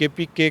KPK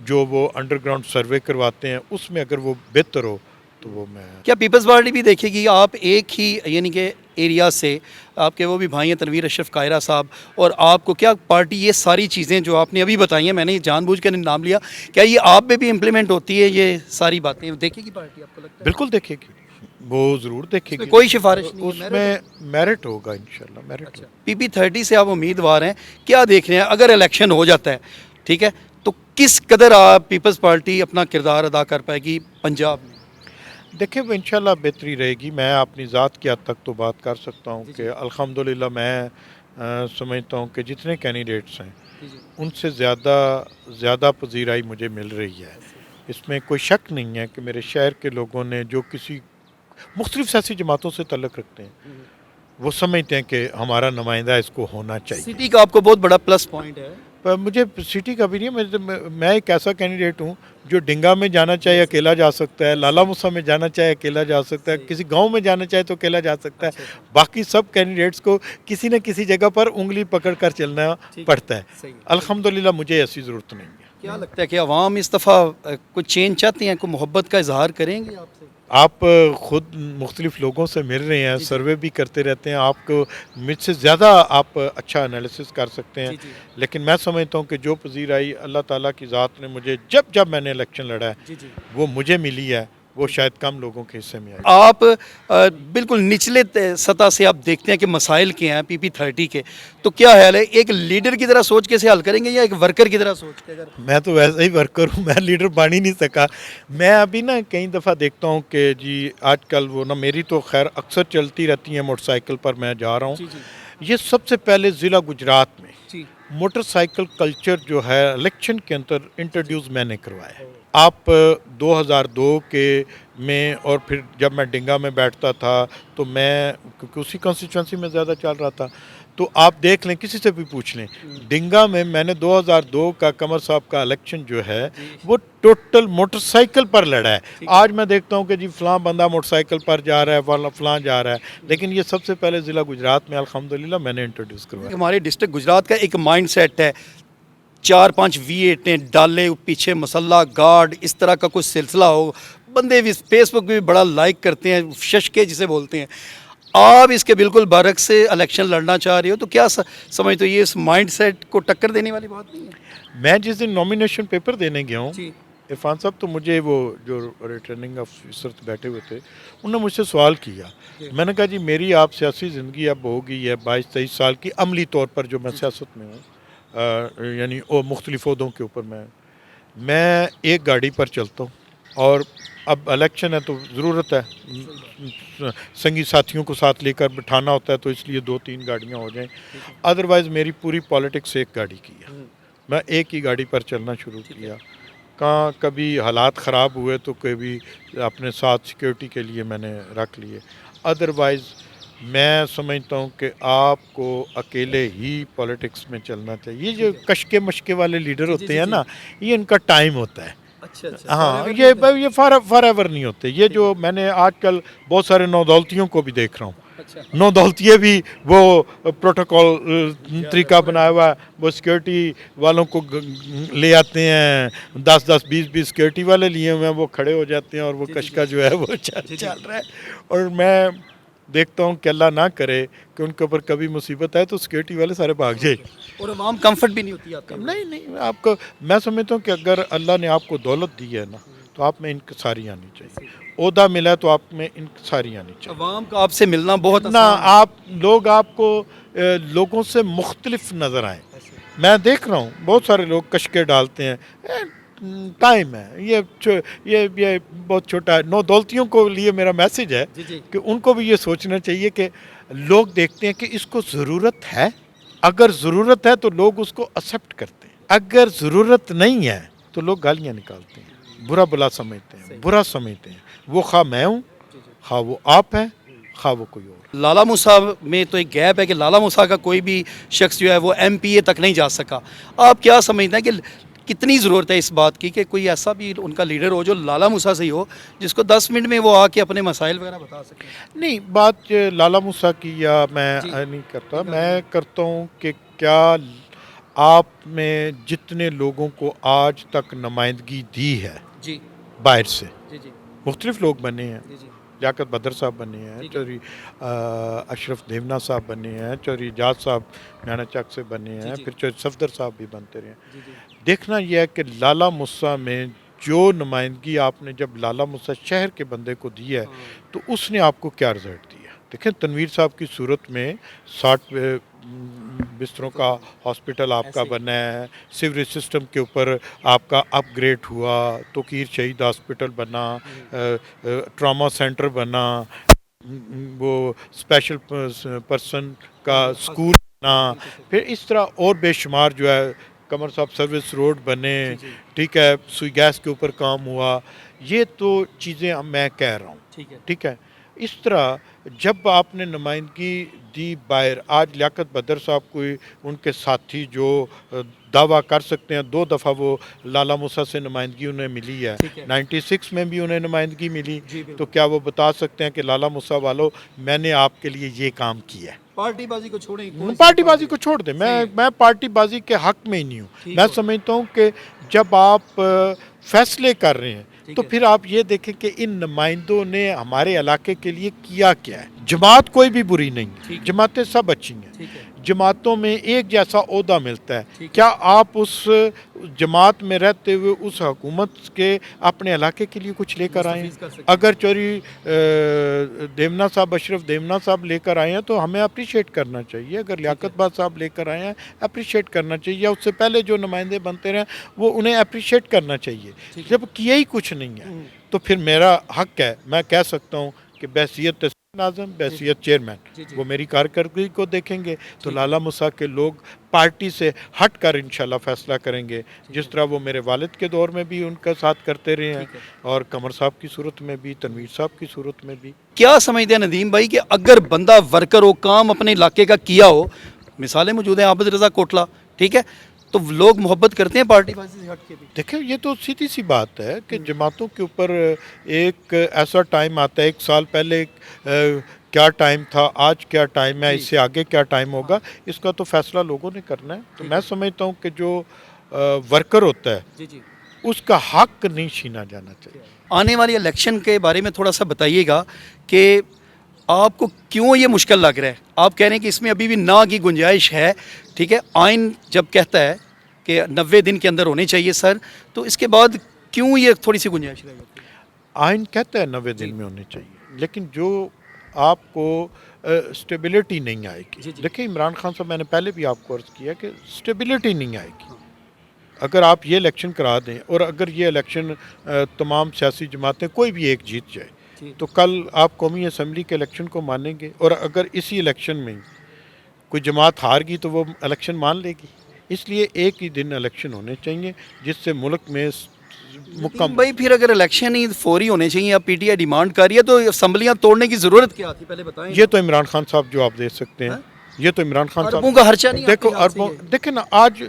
جو وہ under ground survey کرواتے ہیں اس میں اگر وہ بہتر ہو تو وہ میں کیا پیپلز پارٹی بھی دیکھے گی آپ ایک ہی یعنی کہ ایریا سے آپ کے وہ بھی بھائی ہیں تنویر اشرف قاہرہ صاحب اور آپ کو کیا پارٹی یہ ساری چیزیں جو آپ نے ابھی بتائی ہیں میں نے جان بوجھ کر نام لیا کیا یہ آپ میں بھی امپلیمنٹ ہوتی ہے یہ ساری باتیں دیکھے گی پارٹی آپ کو لگتا ہے بالکل دیکھے گی وہ ضرور دیکھے اس میں گی کوئی سفارش نہیں اس ہے میں میرٹ ہوگا انشاءاللہ میرٹ ہوگا پی پی 30 سے آپ امیدوار ہیں کیا دیکھ رہے ہیں اگر الیکشن ہو جاتا ہے ٹھیک ہے تو کس قدر آپ پیپلز پارٹی اپنا کردار ادا کر پائے گی پنجاب میں دیکھیں وہ انشاءاللہ بہتری رہے گی میں اپنی ذات کی حد تک تو بات کر سکتا ہوں کہ الحمدللہ میں سمجھتا ہوں کہ جتنے کینڈیڈیٹس ہیں ان سے زیادہ پذیرائی مجھے مل رہی ہے اس میں کوئی شک نہیں ہے کہ میرے شہر کے لوگوں نے جو کسی مختلف سیاسی جماعتوں سے تعلق رکھتے ہیں وہ سمجھتے ہیں کہ ہمارا نمائندہ اس کو ہونا چاہیے سٹی کا آپ کو بہت بڑا پلس پوائنٹ ہے پر مجھے سٹی کا بھی نہیں ہے میں ایک ایسا کینڈیڈیٹ ہوں جو ڈنگا میں جانا چاہے اکیلا جا سکتا ہے لالا موسیٰ میں جانا چاہے اکیلا جا سکتا ہے کسی گاؤں میں جانا چاہے تو اکیلا جا سکتا ہے باقی سب کینڈیڈیٹس کو کسی نہ کسی جگہ پر انگلی پکڑ کر چلنا پڑتا ہے الحمدللہ مجھے ایسی ضرورت نہیں ہے کیا لگتا ہے کہ عوام اس دفعہ کوئی چینج چاہتے ہیں کوئی محبت کا اظہار کریں گے آپ سے آپ خود مختلف لوگوں سے مل رہے ہیں سروے بھی کرتے رہتے ہیں آپ کو مجھ سے زیادہ آپ اچھا انالیسس کر سکتے ہیں لیکن میں سمجھتا ہوں کہ جو پذیرائی اللہ تعالیٰ کی ذات نے مجھے جب میں نے الیکشن لڑا ہے وہ مجھے ملی ہے وہ شاید کم لوگوں کے حصے میں آئی آپ بالکل نچلے سطح سے آپ دیکھتے ہیں کہ مسائل کے ہیں پی پی 30 کے تو کیا خیال ہے ایک لیڈر کی طرح سوچ کے سے حل کریں گے یا ایک ورکر کی طرح سوچ کے اگر میں تو ویسا ہی ورکر ہوں میں لیڈر بن ہی نہیں سکا میں ابھی نا کئی دفعہ دیکھتا ہوں کہ جی آج کل وہ نا میری تو خیر اکثر چلتی رہتی ہیں موٹر سائیکل پر میں جا رہا ہوں یہ سب سے پہلے ضلع گجرات میں موٹر سائیکل کلچر جو ہے الیکشن کے اندر انٹروڈیوس میں نے کروایا ہے آپ 2002 کے میں اور پھر جب میں ڈنگا میں بیٹھتا تھا تو میں کیونکہ اسی کانسٹیچوئنسی میں زیادہ چل رہا تھا تو آپ دیکھ لیں کسی سے بھی پوچھ لیں ڈنگا میں نے 2002 کا قمر صاحب کا الیکشن جو ہے وہ ٹوٹل موٹر سائیکل پر لڑا ہے آج میں دیکھتا ہوں کہ جی فلاں بندہ موٹر سائیکل پر جا رہا ہے فلاں جا رہا ہے لیکن یہ سب سے پہلے ضلع گجرات میں الحمدللہ میں نے انٹروڈیوس کروایا ہمارے ڈسٹرکٹ گجرات کا ایک مائنڈ سیٹ ہے 4-5 V8 ڈالے پیچھے مسلح گارڈ اس طرح کا کوئی سلسلہ ہو بندے بھی فیس بک بھی بڑا لائک کرتے ہیں ششکے جسے بولتے ہیں آپ اس کے بالکل برعکس سے الیکشن لڑنا چاہ رہے ہو تو کیا سمجھتے ہو یہ اس مائنڈ سیٹ کو ٹکر دینے والی بات نہیں ہے میں جس دن نامینیشن پیپر دینے گیا ہوں عرفان صاحب تو مجھے وہ جو ریٹرننگ آفیسر بیٹھے ہوئے تھے انہوں نے مجھ سے سوال کیا میں نے کہا جی میری آپ سیاسی زندگی اب ہو گئی ہے 22-23 سال کی عملی طور پر جو میں سیاست میں ہوں یعنی مختلف عہدوں کے اوپر میں ایک گاڑی پر چلتا ہوں اور اب الیکشن ہے تو ضرورت ہے سنگی ساتھیوں کو ساتھ لے کر بٹھانا ہوتا ہے تو اس لیے 2-3 گاڑیاں ہو جائیں ادروائز میری پوری پالیٹکس ایک گاڑی کی ہے میں ایک ہی گاڑی پر چلنا شروع کیا کہاں کبھی حالات خراب ہوئے تو کبھی اپنے ساتھ سیکیورٹی کے لیے میں نے رکھ لیے ادروائز میں سمجھتا ہوں کہ آپ کو اکیلے ہی پالیٹکس میں چلنا چاہیے یہ جو کشکے مشکے والے لیڈر ہوتے ہیں نا یہ ان کا ٹائم ہوتا ہے ہاں یہ فار ایور نہیں ہوتے یہ جو میں نے آج کل بہت سارے نودولتیوں کو بھی دیکھ رہا ہوں نودولتیے بھی وہ پروٹوکول طریقہ بنایا ہوا ہے وہ سیکیورٹی والوں کو لے آتے ہیں 10-20 سیکیورٹی والے لیے ہوئے ہیں وہ کھڑے ہو جاتے ہیں اور وہ کشکا جو ہے وہ چل رہا ہے اور میں دیکھتا ہوں کہ اللہ نہ کرے کہ ان کے اوپر کبھی مصیبت آئے تو سیکیورٹی والے سارے بھاگ جائے اور عوام کمفرٹ بھی نہیں ہوتی آپ کا نہیں آپ کو میں سمجھتا ہوں کہ اگر اللہ نے آپ کو دولت دی ہے نا تو آپ میں انکساری آنی چاہیے عہدہ ملا ہے تو آپ میں انکساری آنی چاہیے عوام کا آپ سے ملنا بہت نہ آپ کو لوگوں سے مختلف نظر آئیں میں دیکھ رہا ہوں بہت سارے لوگ کشکے ڈالتے ہیں ٹائم ہے یہ بہت چھوٹا ہے نودولتیوں کو لیے میرا میسج ہے کہ ان کو بھی یہ سوچنا چاہیے کہ لوگ دیکھتے ہیں کہ اس کو ضرورت ہے اگر ضرورت ہے تو لوگ اس کو ایکسیپٹ کرتے ہیں اگر ضرورت نہیں ہے تو لوگ گالیاں نکالتے ہیں برا بلا سمجھتے ہیں برا سمجھتے ہیں وہ خواہ میں ہوں خواہ وہ آپ ہیں خواہ وہ کوئی اور لالا موسیٰ میں تو ایک گیپ ہے کہ لالا موسیٰ کا کوئی بھی شخص جو ہے وہ MPA تک نہیں جا سکا آپ کیا سمجھتے ہیں کہ کتنی ضرورت ہے اس بات کی کہ کوئی ایسا بھی ان کا لیڈر ہو جو لالا موسیٰ سے ہی ہو جس کو 10 منٹ میں وہ آ کے اپنے مسائل وغیرہ بتا سکے نہیں بات لالا موسیٰ کی یا میں نہیں کرتا میں کرتا ہوں کہ کیا آپ میں جتنے لوگوں کو آج تک نمائندگی دی ہے جی باہر سے، جی جی مختلف لوگ بنے ہیں، جی جی لیاقت بدر صاحب بنے ہیں، ٹھیک ہے چودھری اشرف دیونا صاحب بنے ہیں، چودھری اجاز صاحب میانا چک سے بنے جی ہیں، جی پھر چودھری صفدر صاحب بھی بنتے رہے ہیں۔ جی جی دیکھنا یہ ہے کہ لالہ مسا میں جو نمائندگی آپ نے جب لالہ مسا شہر کے بندے کو دی ہے ہاں تو اس نے آپ کو کیا رزلٹ دیا؟ دیکھیں تنویر صاحب کی صورت میں 60 بستروں کا ہاسپٹل آپ کا ایسے ہی بنا ہے، سیوریج سسٹم کے اوپر آپ کا اپ گریڈ ہوا، توقیر شہید ہاسپٹل بنا، ٹراما سینٹر بنا، وہ اسپیشل پرسن کا اسکول بنا، بالکل صحیح پھر اس طرح اور بے شمار جو ہے قمر صاحب سروس روڈ بنے، جی جی ٹھیک ہے، سوئی گیس کے اوپر کام ہوا۔ یہ تو چیزیں میں کہہ رہا ہوں، ٹھیک ہے ٹھیک ہے۔ اس طرح جب آپ نے نمائندگی دی باہر، آج لیاقت بدر صاحب کوئی ان کے ساتھی جو دعویٰ کر سکتے ہیں، 2 دفعہ وہ لالہ موسیٰ سے نمائندگی انہیں ملی ہے، ٹھیک ہے 96 میں بھی انہیں نمائندگی ملی، جی تو بالکل کیا وہ بتا سکتے ہیں کہ لالہ موسیٰ والو میں نے آپ کے لیے یہ کام کیا ہے؟ پارٹی بازی کو چھوڑیں کون سی پارٹی بازی کو چھوڑ دیں، صحیح ہے میں پارٹی بازی کے حق میں ہی نہیں ہوں۔ ٹھیک میں ہے سمجھتا ہوں کہ جب آپ فیصلے کر رہے ہیں ٹھیک تو ہے پھر آپ یہ دیکھیں کہ ان نمائندوں نے ہمارے علاقے کے لیے کیا کیا ہے۔ جماعت کوئی بھی بری نہیں ہے، ٹھیک ہے جماعتیں سب اچھی ہیں، ٹھیک ہے جماعتوں میں ایک جیسا عہدہ ملتا ہے۔ ٹھیک ہے کیا آپ اس جماعت میں رہتے ہوئے اس حکومت کے اپنے علاقے کے لیے کچھ لے کر آئے ہیں؟ مستفیض کر سکتے اگر چوری دیونا صاحب، اشرف دیونا صاحب لے کر آئے ہیں تو ہمیں اپریشیٹ کرنا چاہیے۔ اگر لیاقت باز صاحب لے کر آئے ہیں اپریشیٹ کرنا چاہیے، یا اس سے پہلے جو نمائندے بنتے رہے وہ انہیں اپریشیٹ کرنا چاہیے۔ ٹھیک ہے جب کیا ہی کچھ نہیں ہے تو پھر میرا حق ہے، میں کہہ سکتا ہوں کہ بحیثیت تحصیل ناظم، بحیثیت چیئرمین، جی جی وہ میری کارکردگی کو دیکھیں گے تو ٹھیک ہے لالہ مسا کے لوگ پارٹی سے ہٹ کر انشاءاللہ فیصلہ کریں گے، ٹھیک جس ہے طرح وہ میرے والد کے دور میں بھی ان کا ساتھ کرتے رہے ہیں، ٹھیک ہے اور قمر صاحب کی صورت میں بھی، تنویر صاحب کی صورت میں بھی۔ کیا سمجھتے ہیں ندیم بھائی کہ اگر بندہ ورکر ہو، کام اپنے علاقے کا کیا ہو، مثالیں موجود ہیں، عابد رضا کوٹلا، ٹھیک ہے، تو لوگ محبت کرتے ہیں پارٹی بازی سے ہٹ کے بھی؟ دیکھیں یہ تو سیدھی سی بات ہے کہ جماعتوں کے اوپر ایک ایسا ٹائم آتا ہے، 1 سال پہلے کیا ٹائم تھا، آج کیا ٹائم ہے، اس سے آگے کیا ٹائم ہوگا، اس کا تو فیصلہ لوگوں نے کرنا ہے۔ تو میں سمجھتا ہوں کہ جو ورکر ہوتا ہے جی جی اس کا حق نہیں چھینا جانا چاہیے۔ آنے والی الیکشن کے بارے میں تھوڑا سا بتائیے گا کہ آپ کو کیوں یہ مشکل لگ رہا ہے؟ آپ کہہ رہے ہیں کہ اس میں ابھی بھی نا کی گنجائش ہے، ٹھیک ہے، آئین جب کہتا ہے کہ 90 دن کے اندر ہونے چاہیے سر، تو اس کے بعد کیوں یہ تھوڑی سی گنجائش رہ جاتی ہے؟ آئین کہتا ہے 90 جی دن میں ہونے چاہیے، لیکن جو آپ کو اسٹیبلٹی نہیں آئے گی۔ جی جی دیکھیں عمران خان صاحب، میں نے پہلے بھی آپ کو عرض کیا کہ اسٹیبلٹی نہیں آئے گی۔ اگر آپ یہ الیکشن کرا دیں اور اگر یہ الیکشن تمام سیاسی جماعتیں کوئی بھی ایک جیت جائے جی تو کل آپ قومی اسمبلی کے الیکشن کو مانیں گے، اور اگر اسی الیکشن میں کوئی جماعت ہار گئی تو وہ الیکشن مان لے گی۔ اس لیے ایک ہی دن الیکشن ہونے چاہیے جس سے ملک میں ندیم بھائی پھر اگر الیکشن ہی فوری ہونے چاہیے، اب پی ٹی آئی ڈیمانڈ کر رہی ہے، تو اسمبلیاں توڑنے کی ضرورت کیا تھی؟ پہلے بتائیں۔ یہ تو عمران خان صاحب جواب دے سکتے ہیں، یہ تو عمران خان اربوں کا خرچہ صاحب، نہیں آپ کے دیکھو خیال سے اربوں، یہ؟ دیکھیں نا، آج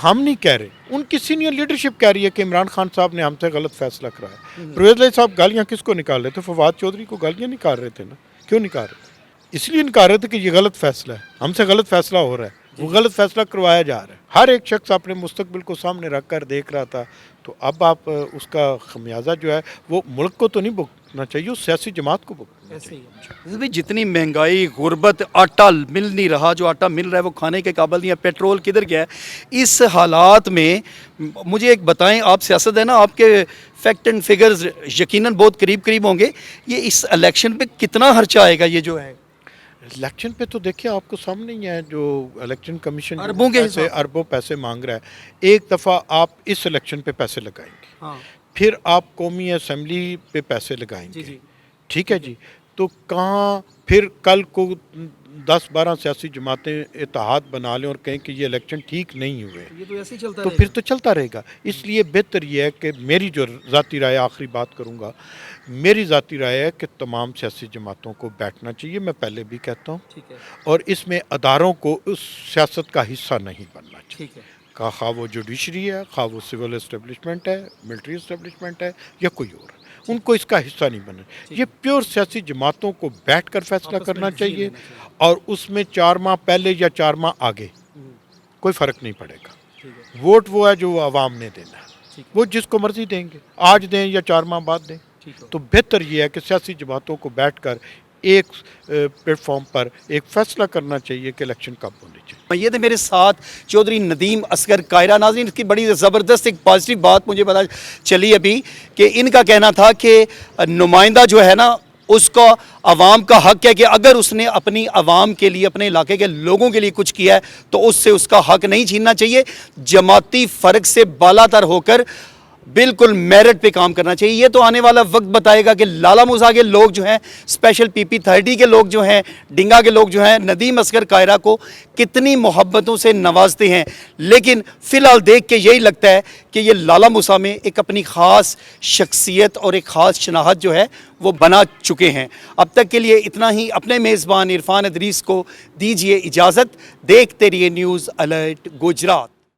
ہم نہیں کہہ رہے، ان کی سینئر لیڈرشپ کہہ رہی ہے کہ عمران خان صاحب نے ہم سے غلط فیصلہ کرایا۔ پرویز علی صاحب گالیاں کس کو نکال رہے تھے؟ فواد چودھری کو گالیاں نکال رہے تھے نا۔ کیوں نکال رہے تھے؟ اس لیے نکال رہے تھے کہ یہ غلط فیصلہ ہے، ہم سے غلط فیصلہ ہو رہا ہے، وہ غلط فیصلہ کروایا جا رہا ہے۔ ہر ایک شخص اپنے مستقبل کو سامنے رکھ کر دیکھ رہا تھا، تو اب آپ اس کا خمیازہ جو ہے وہ ملک کو تو نہیں بھگتنا چاہیے، اس سیاسی جماعت کو بھگتنا چاہیے۔ جتنی مہنگائی، غربت، آٹا مل نہیں رہا، جو آٹا مل رہا ہے وہ کھانے کے قابل نہیں ہے، پیٹرول کدھر گیا ہے؟ اس حالات میں مجھے ایک بتائیں، آپ سیاست ہے نا، آپ کے فیکٹ اینڈ فگرز یقیناً بہت قریب قریب ہوں گے، یہ اس الیکشن پہ کتنا خرچہ آئے گا یہ جو ہے؟ الیکشن پہ تو دیکھیں آپ کو سامنے ہی ہے، جو الیکشن کمیشن اربوں کے پیسے، حساب اربوں پیسے مانگ رہا ہے۔ ایک دفعہ آپ اس الیکشن پہ پیسے لگائیں گے، ہاں پھر آپ قومی اسمبلی پہ پیسے لگائیں جی گے، جی ٹھیک ہے جی، تو کہاں پھر کل کو 10-12 سیاسی جماعتیں اتحاد بنا لیں اور کہیں کہ یہ الیکشن ٹھیک نہیں ہوئے، یہ تو ایسے ہی چلتا تو رہے پھر گا۔ تو چلتا رہے گا۔ اس لیے بہتر یہ ہے کہ میری جو ذاتی رائے، آخری بات کروں گا، میری ذاتی رائے ہے کہ تمام سیاسی جماعتوں کو بیٹھنا چاہیے، میں پہلے بھی کہتا ہوں، ٹھیک ہے اور اس میں اداروں کو اس سیاست کا حصہ نہیں بننا چاہیے، ٹھیک ہے خواہ وہ جوڈیشری ہے، خواہ وہ سول اسٹیبلشمنٹ ہے، ملٹری اسٹیبلشمنٹ ہے، یا کوئی اور ہے، ان کو اس کا حصہ نہیں بننا۔ یہ پیور سیاسی جماعتوں کو بیٹھ کر فیصلہ آپس میں کرنا ڈیسیژن چاہیے، لینا چاہیے۔ اور اس میں 4 ماہ پہلے یا 4 ماہ آگے کوئی فرق نہیں پڑے گا. ووٹ وہ ہے جو عوام نے دینا ہے, وہ جس کو مرضی دیں گے, آج دیں یا 4 ماہ بعد دیں. تو بہتر یہ ہے کہ سیاسی جماعتوں کو بیٹھ کر ایک پلیٹ فارم پر ایک فیصلہ کرنا چاہیے کہ الیکشن کب ہونی چاہیے. یہ تھے میرے ساتھ چودھری ندیم اصغر کائرہ. ناظرین, اس کی بڑی زبردست ایک پازیٹیو بات مجھے پتہ چلی ابھی کہ ان کا کہنا تھا کہ نمائندہ جو ہے نا اس کا عوام کا حق ہے کہ اگر اس نے اپنی عوام کے لیے, اپنے علاقے کے لوگوں کے لیے کچھ کیا ہے تو اس سے اس کا حق نہیں چھیننا چاہیے. جماعتی فرق سے بالا تر ہو کر بالکل میرٹ پہ کام کرنا چاہیے. یہ تو آنے والا وقت بتائے گا کہ لالہ موسیٰ کے لوگ جو ہیں, اسپیشل پی پی 30 کے لوگ جو ہیں, ڈنگا کے لوگ جو ہیں, ندیم اصغر کائرہ کو کتنی محبتوں سے نوازتے ہیں. لیکن فی الحال دیکھ کے یہی لگتا ہے کہ یہ لالہ موسیٰ میں ایک اپنی خاص شخصیت اور ایک خاص شناخت جو ہے وہ بنا چکے ہیں. اب تک کے لیے اتنا ہی. اپنے میزبان عرفان ادریس کو دیجیے اجازت. دیکھتے رہیے نیوز الرٹ گجرات.